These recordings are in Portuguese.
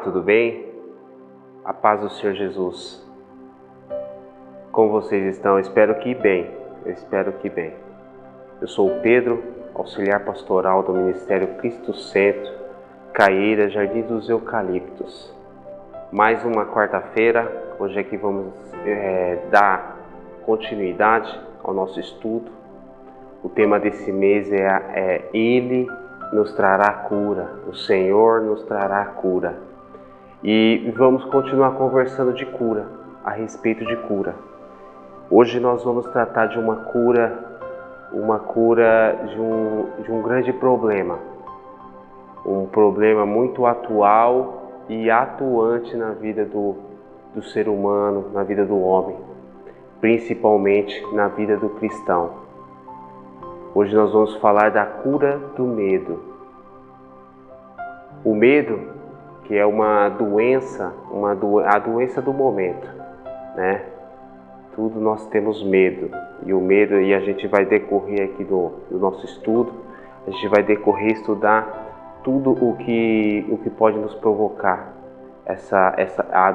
tudo bem? A paz do Senhor Jesus. Como vocês estão? Eu espero que bem. Eu sou o Pedro, auxiliar pastoral do Ministério Cristo Centro, Caieira, Jardim dos Eucaliptos. Mais uma quarta-feira, hoje aqui vamos dar continuidade ao nosso estudo. O tema desse mês é Ele nos trará cura, o Senhor nos trará cura. E vamos continuar conversando de cura, a respeito de cura. Hoje nós vamos tratar de uma cura de um grande problema. Um problema muito atual e atuante na vida do ser humano, na vida do homem, principalmente na vida do cristão. Hoje nós vamos falar da cura do medo. O medo, que é uma doença, a doença do momento, né? Tudo nós temos medo, e a gente vai decorrer aqui do nosso estudo, a gente vai decorrer estudar tudo o que pode nos provocar essa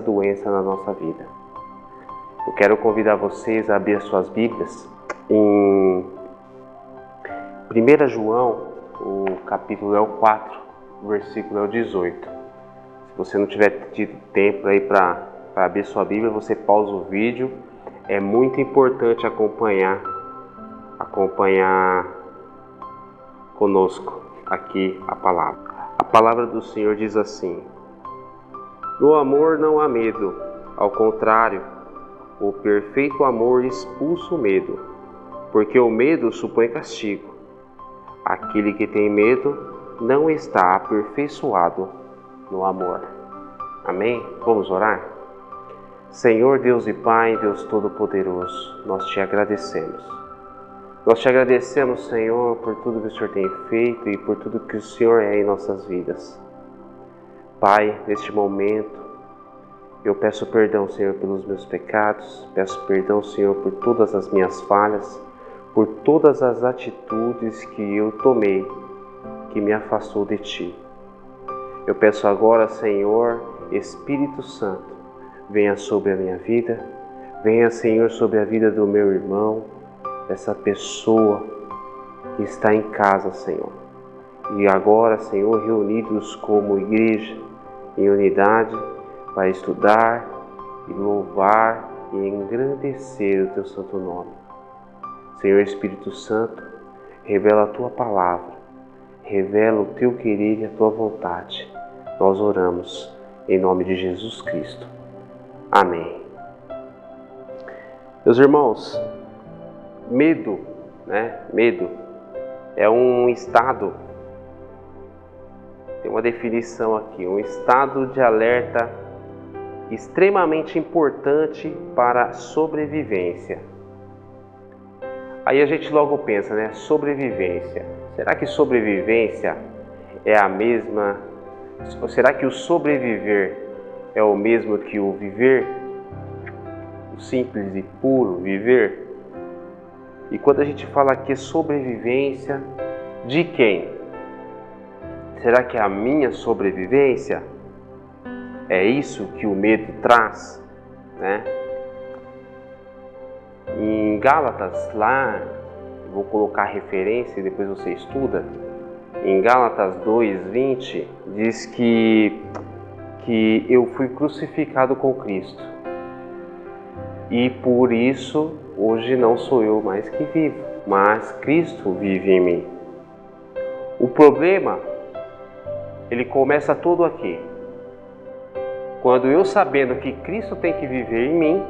doença na nossa vida. Eu quero convidar vocês a abrir as suas Bíblias em 1 João, o capítulo é o 4, o versículo é o 18. Se você não tiver tido tempo aí para abrir sua Bíblia, você pausa o vídeo. É muito importante acompanhar conosco aqui a palavra. A palavra do Senhor diz assim: no amor não há medo, ao contrário, o perfeito amor expulsa o medo, porque o medo supõe castigo. Aquele que tem medo não está aperfeiçoado no amor. Amém? Vamos orar? Senhor Deus e Pai, Deus Todo-Poderoso, nós te agradecemos. Nós te agradecemos, Senhor, por tudo que o Senhor tem feito e por tudo que o Senhor é em nossas vidas. Pai, neste momento, eu peço perdão, Senhor, pelos meus pecados, peço perdão, Senhor, por todas as minhas falhas, por todas as atitudes que eu tomei, que me afastou de Ti. Eu peço agora, Senhor, Espírito Santo, venha sobre a minha vida, venha, Senhor, sobre a vida do meu irmão, dessa pessoa que está em casa, Senhor. E agora, Senhor, reunidos como igreja, em unidade, para estudar e louvar e engrandecer o Teu santo nome. Senhor Espírito Santo, revela a Tua palavra, revela o Teu querer e a Tua vontade. Nós oramos em nome de Jesus Cristo. Amém. Meus irmãos, medo, né? Medo é um estado, tem uma definição aqui, um estado de alerta extremamente importante para a sobrevivência. Aí a gente logo pensa, né? Sobrevivência. Será que sobrevivência é a mesma? Ou será que o sobreviver é o mesmo que o viver? O simples e puro viver? E quando a gente fala aqui sobrevivência, de quem? Será que é a minha sobrevivência? É isso que o medo traz, né? Em Gálatas, lá, vou colocar referência e depois você estuda. Em Gálatas 2:20, diz que eu fui crucificado com Cristo. E por isso, hoje não sou eu mais que vivo, mas Cristo vive em mim. O problema, ele começa todo aqui. Quando eu, sabendo que Cristo tem que viver em mim,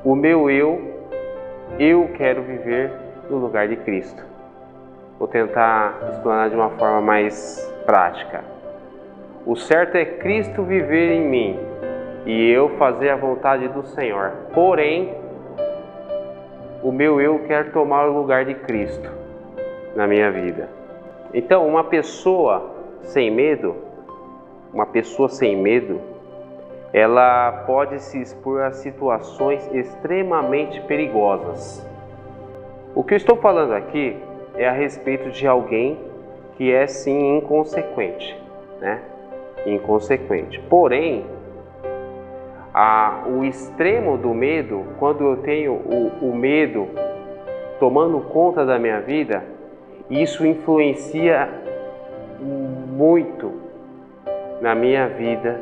o meu eu quero viver no lugar de Cristo. Vou tentar explanar de uma forma mais prática. O certo é Cristo viver em mim e eu fazer a vontade do Senhor. Porém, o meu eu quer tomar o lugar de Cristo na minha vida. Então, uma pessoa sem medo, ela pode se expor a situações extremamente perigosas. O que eu estou falando aqui é a respeito de alguém que é sim inconsequente, né? inconsequente. Porém, o extremo do medo, quando eu tenho o medo tomando conta da minha vida, isso influencia muito na minha vida,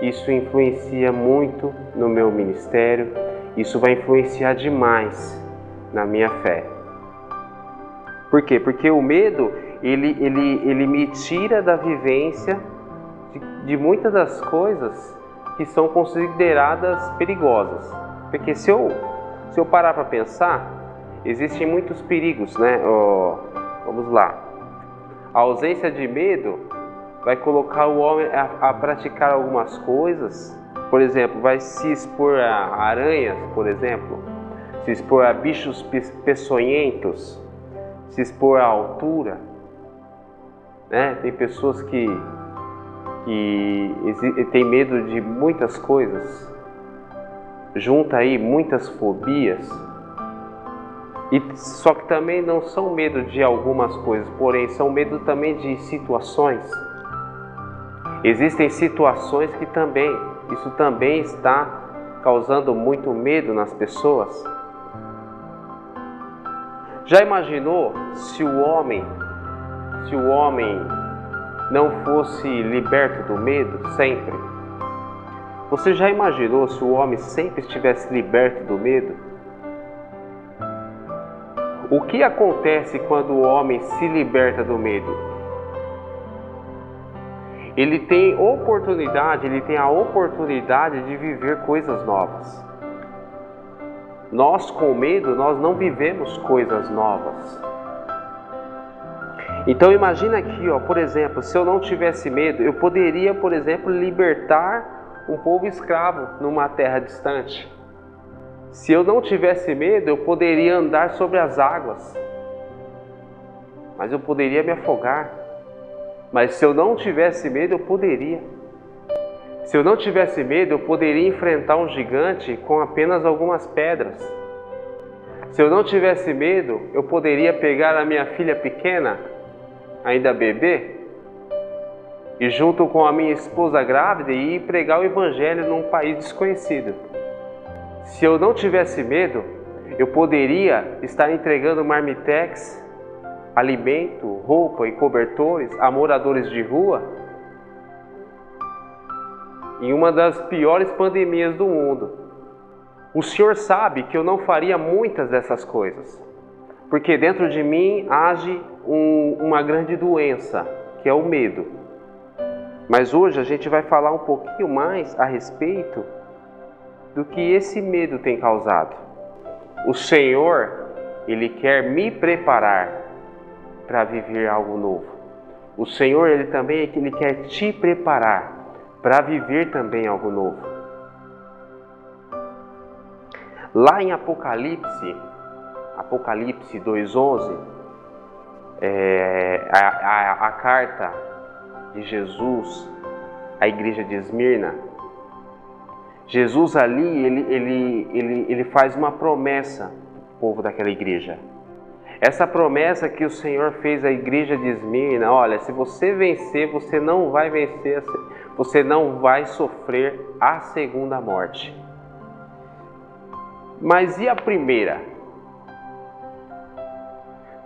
isso influencia muito no meu ministério, isso vai influenciar demais na minha fé. Por quê? Porque o medo, ele me tira da vivência de muitas das coisas que são consideradas perigosas. Porque se eu parar para pensar, existem muitos perigos, né? Vamos lá. A ausência de medo vai colocar o homem a praticar algumas coisas. Por exemplo, vai se expor a aranhas, por exemplo, se expor a bichos peçonhentos, se expor à altura, né? Tem pessoas que têm medo de muitas coisas, junta aí muitas fobias, só que também não são medo de algumas coisas, porém são medo também de situações. Existem situações que isso também está causando muito medo nas pessoas. Já imaginou se o homem não fosse liberto do medo sempre? Você já imaginou se o homem sempre estivesse liberto do medo? O que acontece quando o homem se liberta do medo? Ele tem a oportunidade de viver coisas novas. Nós, com medo, nós não vivemos coisas novas. Então imagina aqui, por exemplo, se eu não tivesse medo, eu poderia, por exemplo, libertar um povo escravo numa terra distante. Se eu não tivesse medo, eu poderia andar sobre as águas, mas eu poderia me afogar. Mas se eu não tivesse medo, eu poderia. Se eu não tivesse medo, eu poderia enfrentar um gigante com apenas algumas pedras. Se eu não tivesse medo, eu poderia pegar a minha filha pequena, ainda bebê, e junto com a minha esposa grávida e ir pregar o evangelho num país desconhecido. Se eu não tivesse medo, eu poderia estar entregando marmitex, alimento, roupa e cobertores a moradores de rua em uma das piores pandemias do mundo. O Senhor sabe que eu não faria muitas dessas coisas, porque dentro de mim age uma grande doença, que é o medo. Mas hoje a gente vai falar um pouquinho mais a respeito do que esse medo tem causado. O Senhor, Ele quer me preparar para viver algo novo. O Senhor, Ele quer te preparar para viver também algo novo. Lá em Apocalipse 2:11, a carta de Jesus à igreja de Esmirna, Jesus ali, ele faz uma promessa ao povo daquela igreja. Essa promessa que o Senhor fez à igreja de Esmirna: olha, se você vencer, você não vai sofrer a segunda morte. Mas e a primeira?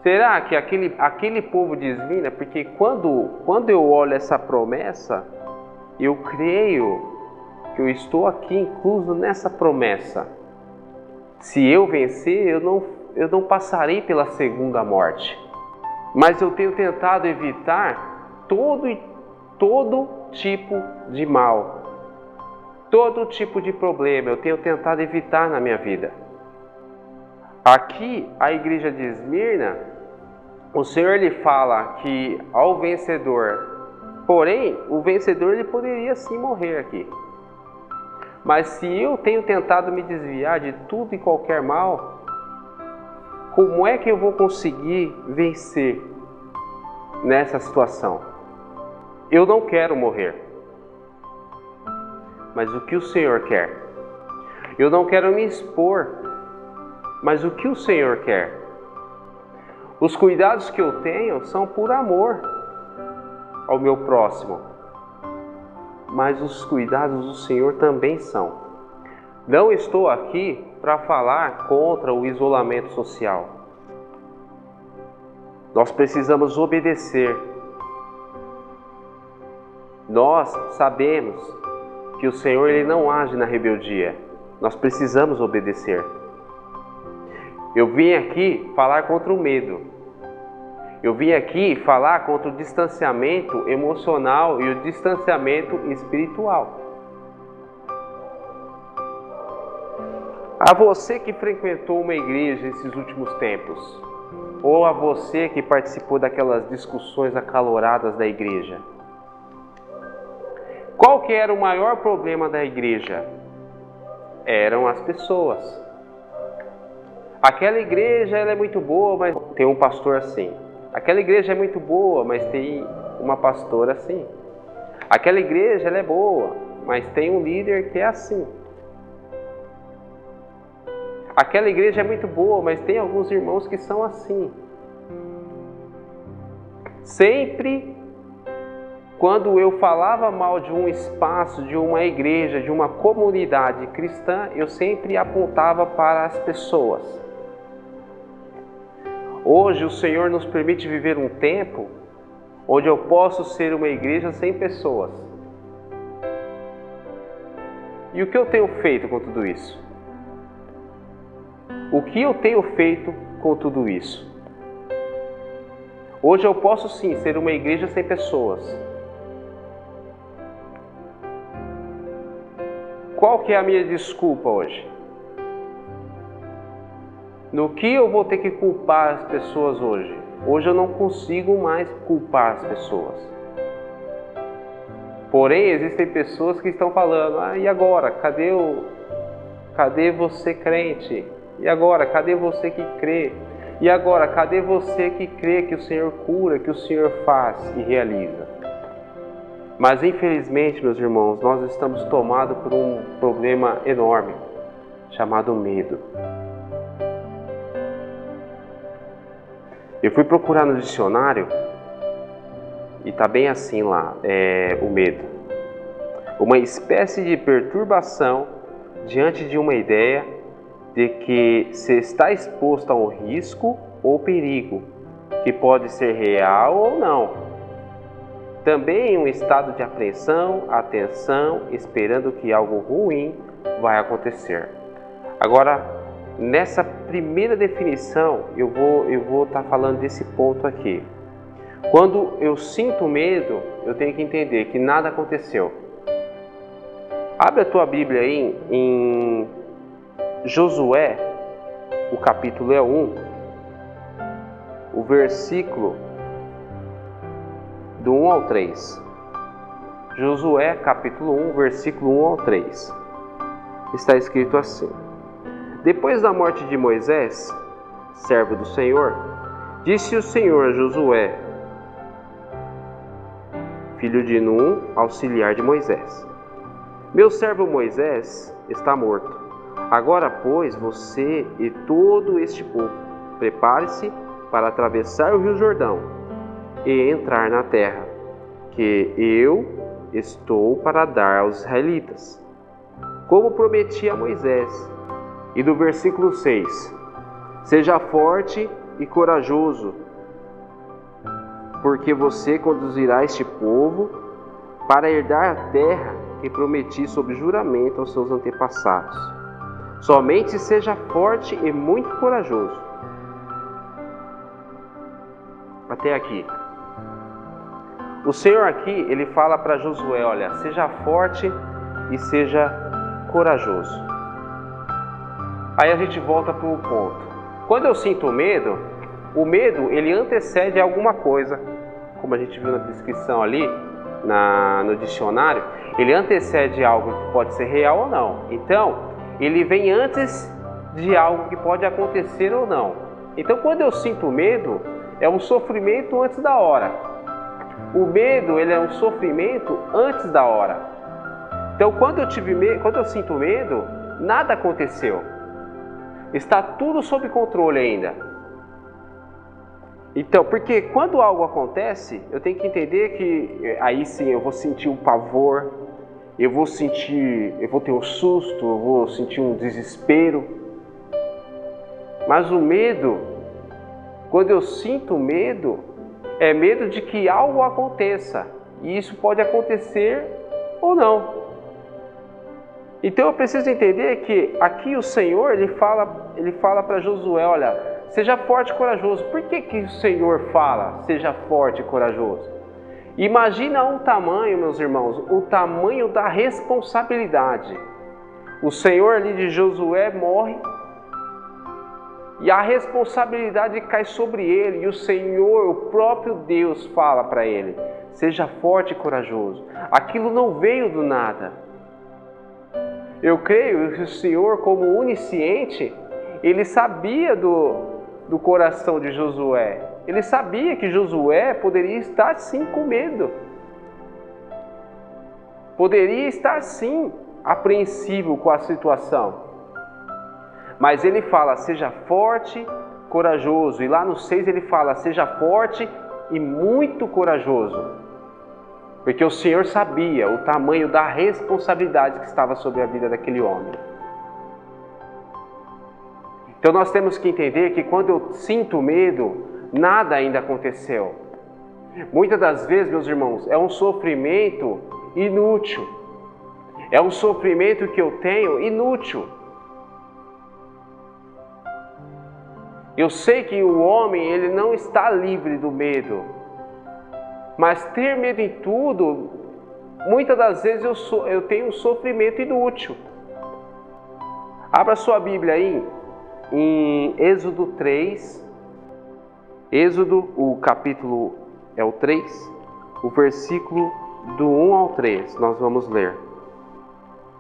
Será que aquele povo de Esmirna, porque quando eu olho essa promessa, eu creio que eu estou aqui incluso nessa promessa. Se eu vencer, eu não passarei pela segunda morte. Mas eu tenho tentado evitar todo tipo de mal, todo tipo de problema. Eu tenho tentado evitar na minha vida. Aqui, a igreja de Esmirna, o Senhor lhe fala que ao vencedor, porém, o vencedor ele poderia sim morrer aqui. Mas se eu tenho tentado me desviar de tudo e qualquer mal, como é que eu vou conseguir vencer nessa situação? Eu não quero morrer. Mas o que o Senhor quer? Eu não quero me expor. Mas o que o Senhor quer? Os cuidados que eu tenho são por amor ao meu próximo. mas os cuidados do Senhor também são. Não estou aqui para falar contra o isolamento social. Nós precisamos obedecer. Nós sabemos que o Senhor ele não age na rebeldia. Nós precisamos obedecer. Eu vim aqui falar contra o medo. Eu vim aqui falar contra o distanciamento emocional e o distanciamento espiritual. A você que frequentou uma igreja nesses últimos tempos, ou a você que participou daquelas discussões acaloradas da igreja, qual que era o maior problema da igreja? Eram as pessoas. Aquela igreja ela é muito boa, mas tem um pastor assim. Aquela igreja é muito boa, mas tem uma pastora assim. Aquela igreja ela é boa, mas tem um líder que é assim. Aquela igreja é muito boa, mas tem alguns irmãos que são assim. Sempre quando eu falava mal de um espaço, de uma igreja, de uma comunidade cristã, eu sempre apontava para as pessoas. Hoje o Senhor nos permite viver um tempo onde eu posso ser uma igreja sem pessoas. E o que eu tenho feito com tudo isso? O que eu tenho feito com tudo isso? Hoje eu posso sim ser uma igreja sem pessoas. Qual que é a minha desculpa hoje? No que eu vou ter que culpar as pessoas hoje? Hoje eu não consigo mais culpar as pessoas. Porém, existem pessoas que estão falando, e agora? Cadê você crente? E agora? Cadê você que crê? E agora? Cadê você que crê que o Senhor cura, que o Senhor faz e realiza? Mas infelizmente, meus irmãos, nós estamos tomados por um problema enorme, chamado medo. Eu fui procurar no dicionário e está bem assim lá, o medo. Uma espécie de perturbação diante de uma ideia de que se está exposto a um risco ou perigo, que pode ser real ou não. Também um estado de apreensão, atenção, esperando que algo ruim vai acontecer. Agora, nessa primeira definição, eu vou estar falando desse ponto aqui. Quando eu sinto medo, eu tenho que entender que nada aconteceu. Abre a tua Bíblia aí em Josué, o capítulo 1, o versículo do 1 ao 3. Josué, capítulo 1, versículo 1 ao 3. Está escrito assim: Depois da morte de Moisés, servo do Senhor, disse o Senhor a Josué, filho de Nun, auxiliar de Moisés: Meu servo Moisés está morto. Agora, pois, você e todo este povo, prepare-se para atravessar o rio Jordão e entrar na terra que eu estou para dar aos israelitas, como prometi a Moisés. E do versículo 6: Seja forte e corajoso, porque você conduzirá este povo para herdar a terra que prometi sob juramento aos seus antepassados. Somente seja forte e muito corajoso. Até aqui. O Senhor aqui, ele fala para Josué, olha, seja forte e seja corajoso. Aí a gente volta para o ponto. Quando eu sinto medo, o medo ele antecede alguma coisa, como a gente viu na descrição ali, no dicionário, ele antecede algo que pode ser real ou não. Então, ele vem antes de algo que pode acontecer ou não. Então, quando eu sinto medo, é um sofrimento antes da hora. O medo, ele é um sofrimento antes da hora. Então, quando eu sinto medo, nada aconteceu. Está tudo sob controle ainda. Então, porque quando algo acontece, eu tenho que entender que aí sim eu vou sentir um pavor, eu vou ter um susto, eu vou sentir um desespero. Mas o medo, quando eu sinto medo, é medo de que algo aconteça. E isso pode acontecer ou não. Então eu preciso entender que aqui o Senhor, ele fala para Josué, olha, seja forte e corajoso. Por que o Senhor fala, seja forte e corajoso? Imagina um tamanho, meus irmãos, o tamanho da responsabilidade. O Senhor ali de Josué morre e a responsabilidade cai sobre ele. E o Senhor, o próprio Deus, fala para ele, seja forte e corajoso. Aquilo não veio do nada. Eu creio que o Senhor, como onisciente, ele sabia do coração de Josué. Ele sabia que Josué poderia estar sim com medo. Poderia estar sim apreensivo com a situação. Mas ele fala, seja forte, corajoso. E lá no 6 ele fala, seja forte e muito corajoso. Porque o Senhor sabia o tamanho da responsabilidade que estava sobre a vida daquele homem. Então nós temos que entender que quando eu sinto medo, nada ainda aconteceu. Muitas das vezes, meus irmãos, é um sofrimento inútil. É um sofrimento que eu tenho inútil. Eu sei que o homem, ele não está livre do medo. Mas ter medo em tudo, muitas das vezes eu tenho um sofrimento inútil. Abra sua Bíblia aí, em Êxodo 3. Êxodo, o capítulo é o 3, o versículo do 1 ao 3, nós vamos ler.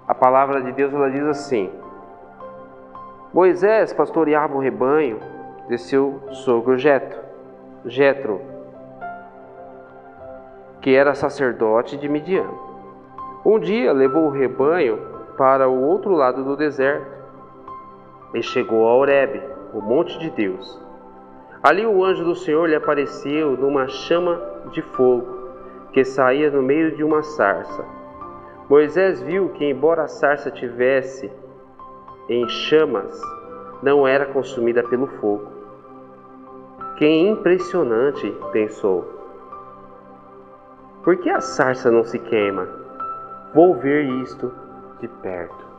A palavra de Deus, ela diz assim: Moisés pastoreava o rebanho de seu sogro Jetro, que era sacerdote de Midian. Um dia levou o rebanho para o outro lado do deserto e chegou a Horebe, o monte de Deus. Ali o anjo do Senhor lhe apareceu numa chama de fogo que saía no meio de uma sarça. Moisés viu que, embora a sarça tivesse em chamas, não era consumida pelo fogo. Que impressionante, pensou. Por que a sarça não se queima? Vou ver isto de perto.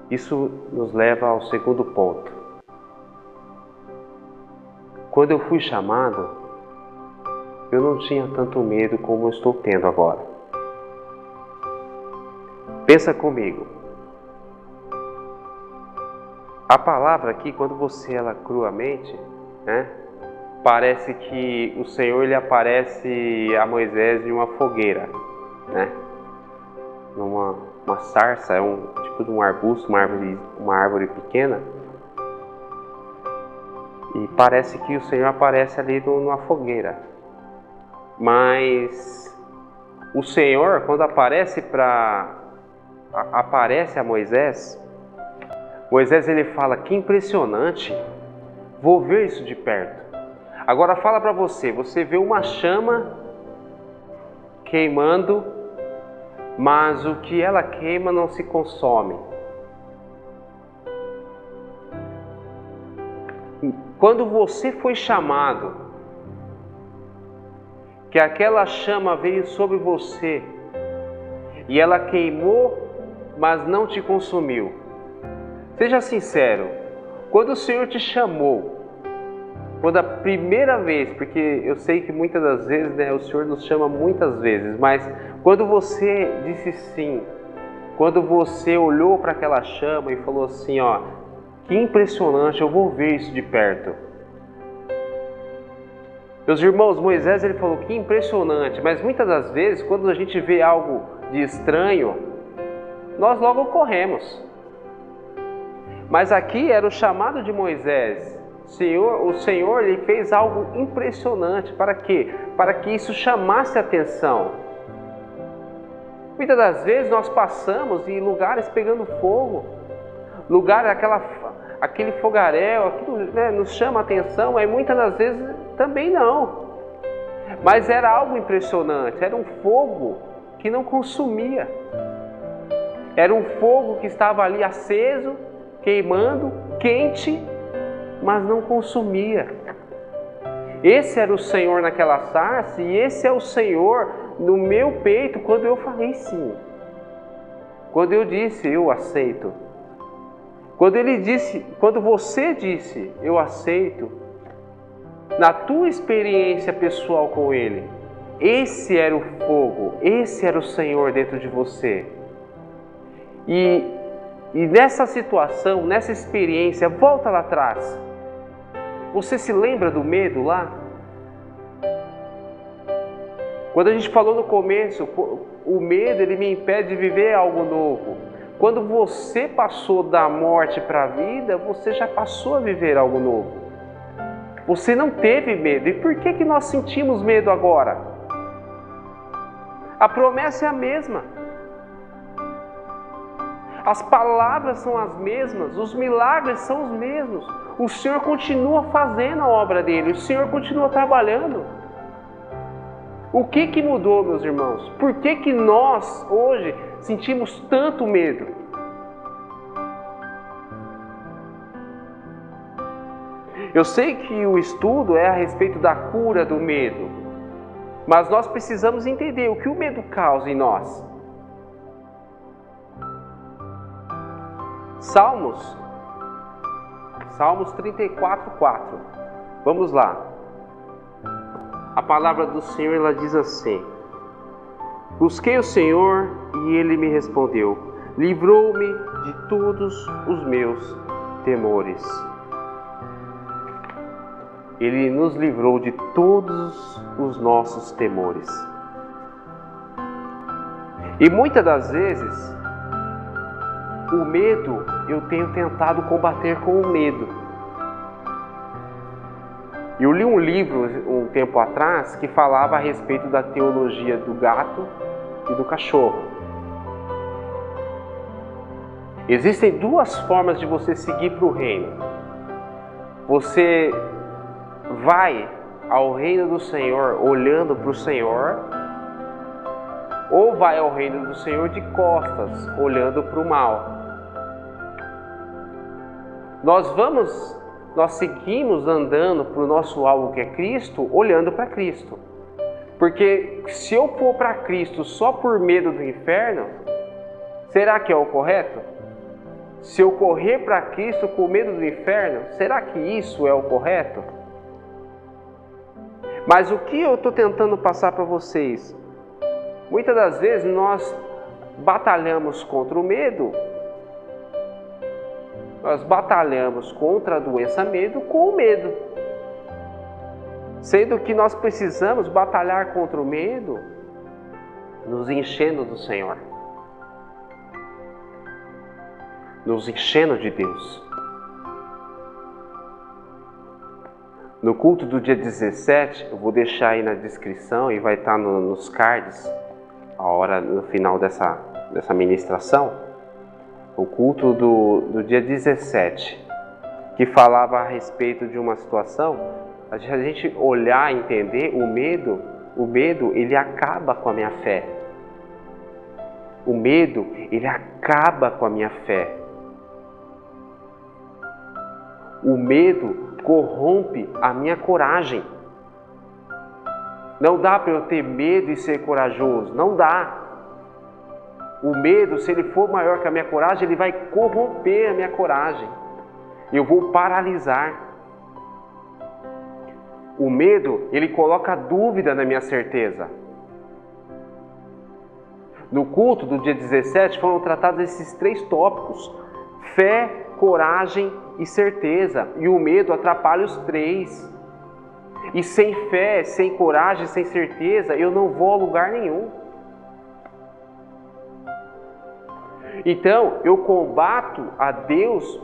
Isso nos leva ao segundo ponto. Quando eu fui chamado, eu não tinha tanto medo como eu estou tendo agora. Pensa comigo. A palavra aqui, quando você ela cruamente, parece que o Senhor ele aparece a Moisés em uma fogueira, Uma sarça, é um tipo de um arbusto, uma árvore pequena. E parece que o Senhor aparece ali numa fogueira. Mas o Senhor, quando aparece a Moisés, ele fala, que impressionante, vou ver isso de perto. Agora fala para você vê uma chama queimando, mas o que ela queima não se consome. Quando você foi chamado, que aquela chama veio sobre você e ela queimou, mas não te consumiu. Seja sincero, quando o Senhor te chamou, quando a primeira vez, porque eu sei que muitas das vezes, o Senhor nos chama muitas vezes, mas quando você disse sim, quando você olhou para aquela chama e falou assim, que impressionante, eu vou ver isso de perto. Meus irmãos, Moisés ele falou, que impressionante, mas muitas das vezes, quando a gente vê algo de estranho, nós logo corremos. Mas aqui era o chamado de Moisés. O Senhor ele fez algo impressionante. Para quê? Para que isso chamasse a atenção. Muitas das vezes nós passamos em lugares pegando fogo, aquele fogaréu, aquilo nos chama a atenção, mas muitas das vezes também não. Mas era algo impressionante, era um fogo que não consumia. Era um fogo que estava ali aceso, queimando, quente, mas não consumia. Esse era o Senhor naquela sarça e esse é o Senhor no meu peito quando eu falei sim. Quando eu disse, eu aceito. Quando você disse, eu aceito, na tua experiência pessoal com Ele, esse era o fogo, esse era o Senhor dentro de você. E nessa situação, nessa experiência, volta lá atrás. Você se lembra do medo lá? Quando a gente falou no começo, o medo ele me impede de viver algo novo. Quando você passou da morte para a vida, você já passou a viver algo novo. Você não teve medo. E por que nós sentimos medo agora? A promessa é a mesma. As palavras são as mesmas, os milagres são os mesmos. O Senhor continua fazendo a obra dele, o Senhor continua trabalhando. O que mudou, meus irmãos? Por que nós hoje sentimos tanto medo? Eu sei que o estudo é a respeito da cura do medo, mas nós precisamos entender o que o medo causa em nós. Salmos 34:4. Vamos lá. A palavra do Senhor ela diz assim: busquei o Senhor e Ele me respondeu, livrou-me de todos os meus temores. Ele nos livrou de todos os nossos temores. E muitas das vezes, o medo, eu tenho tentado combater com o medo. Eu li um livro um tempo atrás que falava a respeito da teologia do gato e do cachorro. Existem duas formas de você seguir para o reino. Você vai ao reino do Senhor olhando para o Senhor, ou vai ao reino do Senhor de costas, olhando para o mal. Nós seguimos andando para o nosso alvo que é Cristo, olhando para Cristo. Porque se eu for para Cristo só por medo do inferno, será que é o correto? Se eu correr para Cristo com medo do inferno, será que isso é o correto? Mas o que eu estou tentando passar para vocês? Muitas das vezes nós batalhamos contra o medo. Nós batalhamos contra a doença medo com o medo. Sendo que nós precisamos batalhar contra o medo nos enchendo do Senhor. Nos enchendo de Deus. No culto do dia 17, eu vou deixar aí na descrição e vai estar nos cards, a hora no final dessa ministração. O culto do dia 17, que falava a respeito de uma situação, a gente olhar e entender o medo ele acaba com a minha fé. O medo, ele acaba com a minha fé. O medo corrompe a minha coragem. Não dá para eu ter medo e ser corajoso, não dá. O medo, se ele for maior que a minha coragem, ele vai corromper a minha coragem. Eu vou paralisar. O medo, ele coloca dúvida na minha certeza. No culto do dia 17 foram tratados esses 3 tópicos: fé, coragem e certeza. E o medo atrapalha os 3. E sem fé, sem coragem, sem certeza, eu não vou a lugar nenhum. Então, eu combato a Deus.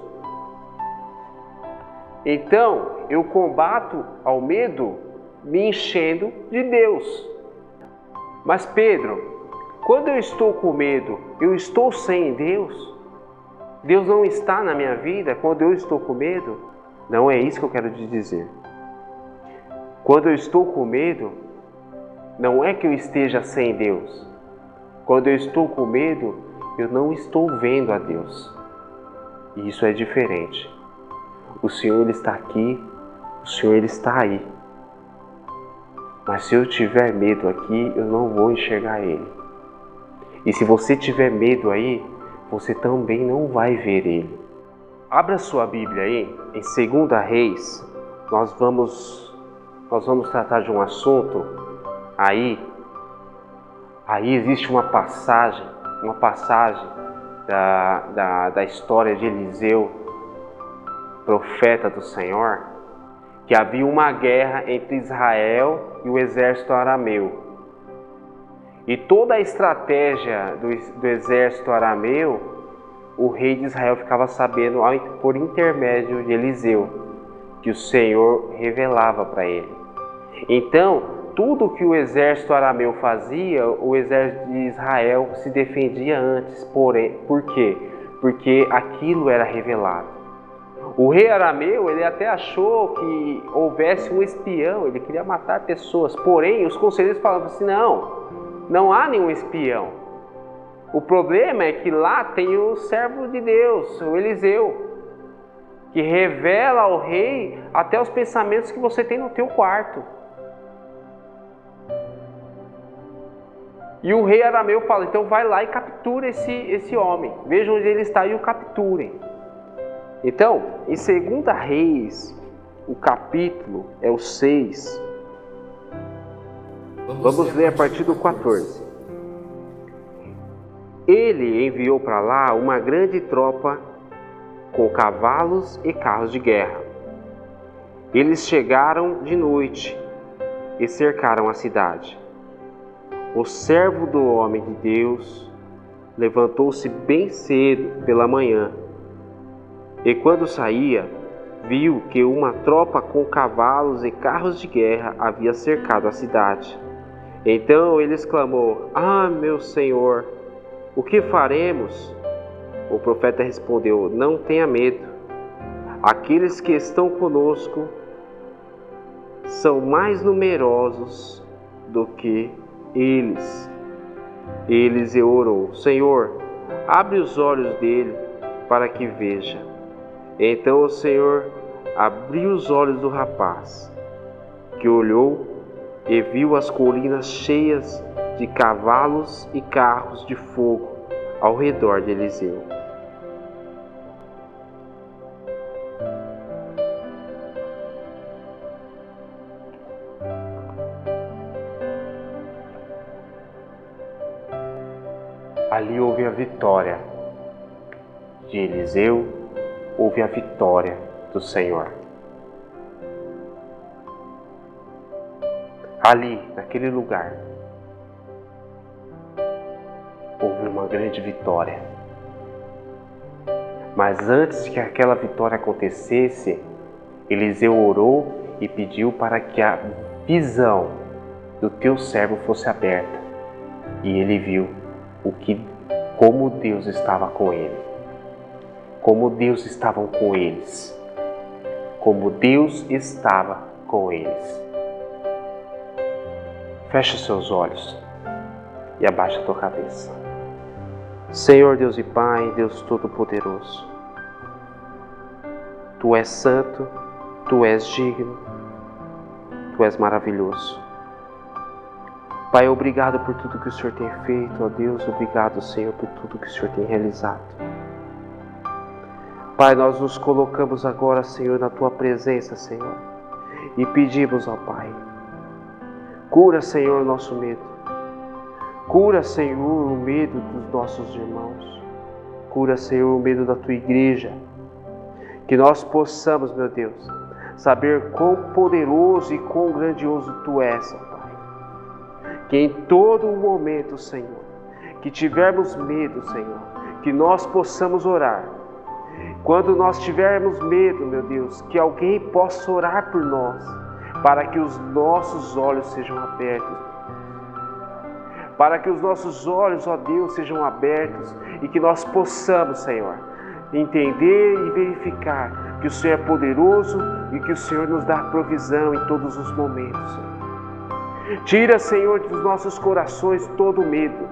Então, eu combato ao medo me enchendo de Deus. Mas Pedro, quando eu estou com medo, eu estou sem Deus? Deus não está na minha vida quando eu estou com medo? Não é isso que eu quero te dizer. Quando eu estou com medo, Não é que eu esteja sem Deus. Quando eu estou com medo, eu não estou vendo a Deus. E isso é diferente. O Senhor ele está aqui, o Senhor ele está aí. Mas se eu tiver medo aqui, eu não vou enxergar Ele. E se você tiver medo aí, você também não vai ver Ele. Abra sua Bíblia aí, em 2 Reis, nós vamos tratar de um assunto. Aí existe uma passagem da história de Eliseu, profeta do Senhor, que havia uma guerra entre Israel e o exército arameu. E toda a estratégia do exército arameu, o rei de Israel ficava sabendo por intermédio de Eliseu, que o Senhor revelava para ele. Então, tudo que o exército arameu fazia, o exército de Israel se defendia antes. Porém, por quê? Porque aquilo era revelado. O rei arameu, ele até achou que houvesse um espião, ele queria matar pessoas. Porém, os conselheiros falavam assim, não há nenhum espião. O problema é que lá tem o servo de Deus, o Eliseu, que revela ao rei até os pensamentos que você tem no teu quarto. E o rei arameu fala, então vai lá e captura esse homem. Vejam onde ele está e o capturem. Então, em 2 Reis, o capítulo é o 6. Vamos ler a partir do 14. Ele enviou para lá uma grande tropa com cavalos e carros de guerra. Eles chegaram de noite e cercaram a cidade. O servo do homem de Deus levantou-se bem cedo pela manhã e quando saía, viu que uma tropa com cavalos e carros de guerra havia cercado a cidade. Então ele exclamou, meu Senhor, o que faremos? O profeta respondeu, não tenha medo. Aqueles que estão conosco são mais numerosos do que eles. Eliseu orou, Senhor, abre os olhos dele para que veja. Então o Senhor abriu os olhos do rapaz, que olhou e viu as colinas cheias de cavalos e carros de fogo ao redor de Eliseu. Ali houve a vitória de Eliseu, houve a vitória do Senhor. Ali, naquele lugar, houve uma grande vitória. Mas antes que aquela vitória acontecesse, Eliseu orou e pediu para que a visão do teu servo fosse aberta. E ele viu como Deus estava com ele. Como Deus estava com eles. Como Deus estava com eles. Fecha seus olhos e abaixa a tua cabeça. Senhor Deus e Pai, Deus Todo-Poderoso, Tu és santo, Tu és digno, Tu és maravilhoso. Pai, obrigado por tudo que o Senhor tem feito, ó Deus, obrigado, Senhor, por tudo que o Senhor tem realizado. Pai, nós nos colocamos agora, Senhor, na Tua presença, Senhor, e pedimos, ó Pai, cura, Senhor, o nosso medo. Cura, Senhor, o medo dos nossos irmãos. Cura, Senhor, o medo da Tua igreja. Que nós possamos, meu Deus, saber quão poderoso e quão grandioso Tu és, ó Pai. Que em todo momento, Senhor, que tivermos medo, Senhor, que nós possamos orar. Quando nós tivermos medo, meu Deus, que alguém possa orar por nós, para que os nossos olhos sejam abertos. Para que os nossos olhos, ó Deus, sejam abertos e que nós possamos, Senhor, entender e verificar que o Senhor é poderoso e que o Senhor nos dá provisão em todos os momentos, Senhor. Tira, Senhor, dos nossos corações todo o medo.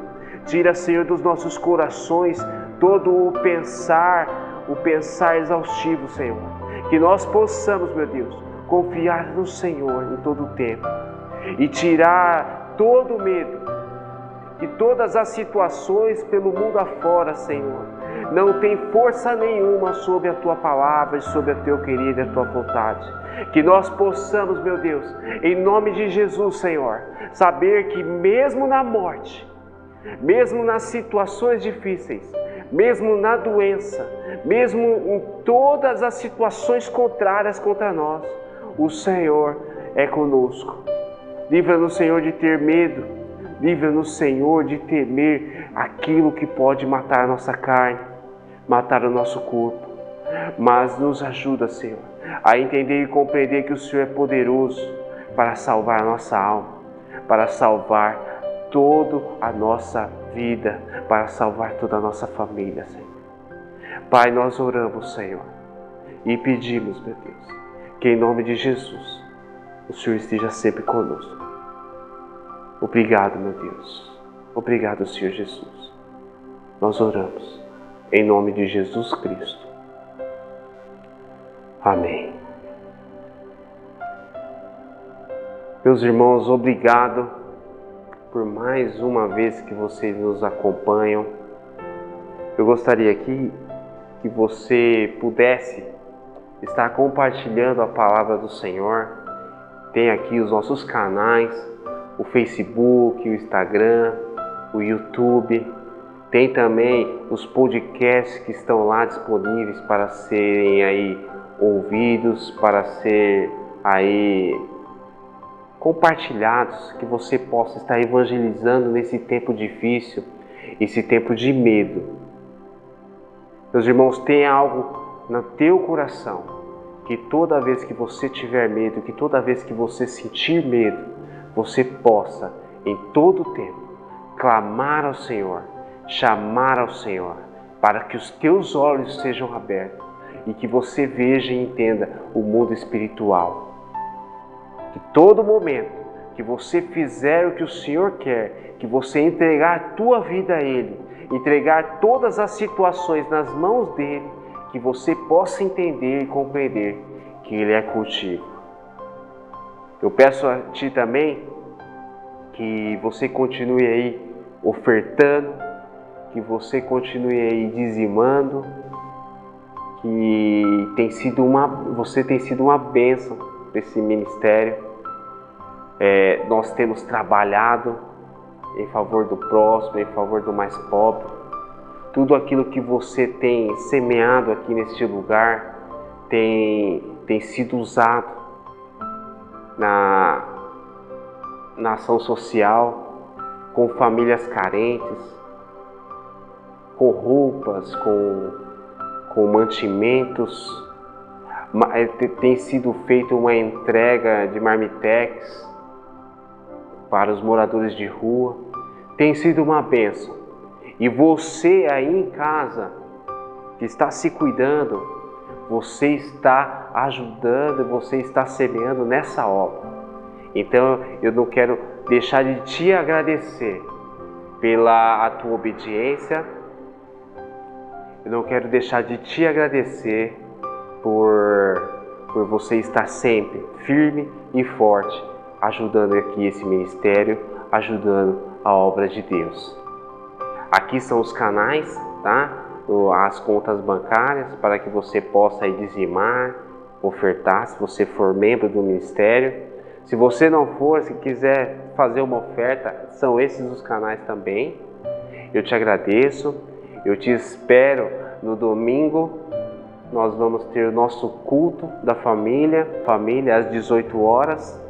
Tira, Senhor, dos nossos corações todo o pensar exaustivo, Senhor. Que nós possamos, meu Deus, confiar no Senhor em todo o tempo e tirar todo o medo de todas as situações pelo mundo afora, Senhor. Não tem força nenhuma sobre a Tua palavra e sobre a Teu querido e a Tua vontade. Que nós possamos, meu Deus, em nome de Jesus, Senhor, saber que mesmo na morte, mesmo nas situações difíceis, mesmo na doença, mesmo em todas as situações contrárias contra nós, o Senhor é conosco. Livra-nos, Senhor, de ter medo. Livra-nos, Senhor, de temer aquilo que pode matar a nossa carne, matar o nosso corpo. Mas nos ajuda, Senhor, a entender e compreender que o Senhor é poderoso para salvar a nossa alma, para salvar toda a nossa vida, para salvar toda a nossa família, Senhor. Pai, nós oramos, Senhor, e pedimos, meu Deus, que em nome de Jesus, o Senhor esteja sempre conosco. Obrigado, meu Deus. Obrigado, Senhor Jesus. Nós oramos em nome de Jesus Cristo. Amém. Meus irmãos, obrigado por mais uma vez que vocês nos acompanham. Eu gostaria aqui que você pudesse estar compartilhando a palavra do Senhor. Tem aqui os nossos canais, o Facebook, o Instagram, o YouTube. Tem também os podcasts que estão lá disponíveis para serem aí ouvidos, para ser aí compartilhados, que você possa estar evangelizando nesse tempo difícil, esse tempo de medo. Meus irmãos, tem algo no teu coração, que toda vez que você tiver medo, que toda vez que você sentir medo, você possa, em todo o tempo, clamar ao Senhor, chamar ao Senhor, para que os teus olhos sejam abertos e que você veja e entenda o mundo espiritual. Que todo momento que você fizer o que o Senhor quer, que você entregar a tua vida a Ele, entregar todas as situações nas mãos dEle, que você possa entender e compreender que Ele é contigo. Eu peço a Ti também que você continue aí ofertando, que você continue aí dizimando, que você tem sido uma bênção para esse ministério. Nós temos trabalhado em favor do próximo, em favor do mais pobre. Tudo aquilo que você tem semeado aqui neste lugar tem sido usado na ação social, com famílias carentes, com roupas, com mantimentos. Tem sido feita uma entrega de marmitex para os moradores de rua. Tem sido uma bênção. E você aí em casa, que está se cuidando, você está ajudando, você está semeando nessa obra. Então eu não quero deixar de te agradecer pela tua obediência. Eu não quero deixar de te agradecer por você estar sempre firme e forte, ajudando aqui esse ministério, ajudando a obra de Deus. Aqui são os canais, tá? As contas bancárias para que você possa aí dizimar, ofertar, se você for membro do ministério. Se você não for, se quiser fazer uma oferta, são esses os canais também. Eu te agradeço, eu te espero no domingo. Nós vamos ter o nosso culto da família às 18 horas.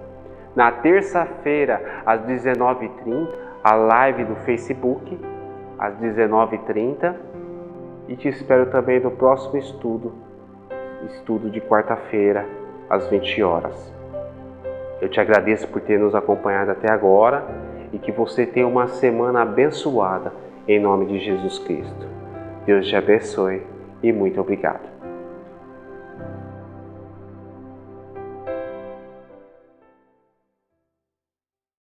Na terça-feira, às 19h30, a live do Facebook, às 19h30. E te espero também no próximo estudo de quarta-feira, às 20 horas. Eu te agradeço por ter nos acompanhado até agora e que você tenha uma semana abençoada em nome de Jesus Cristo. Deus te abençoe e muito obrigado.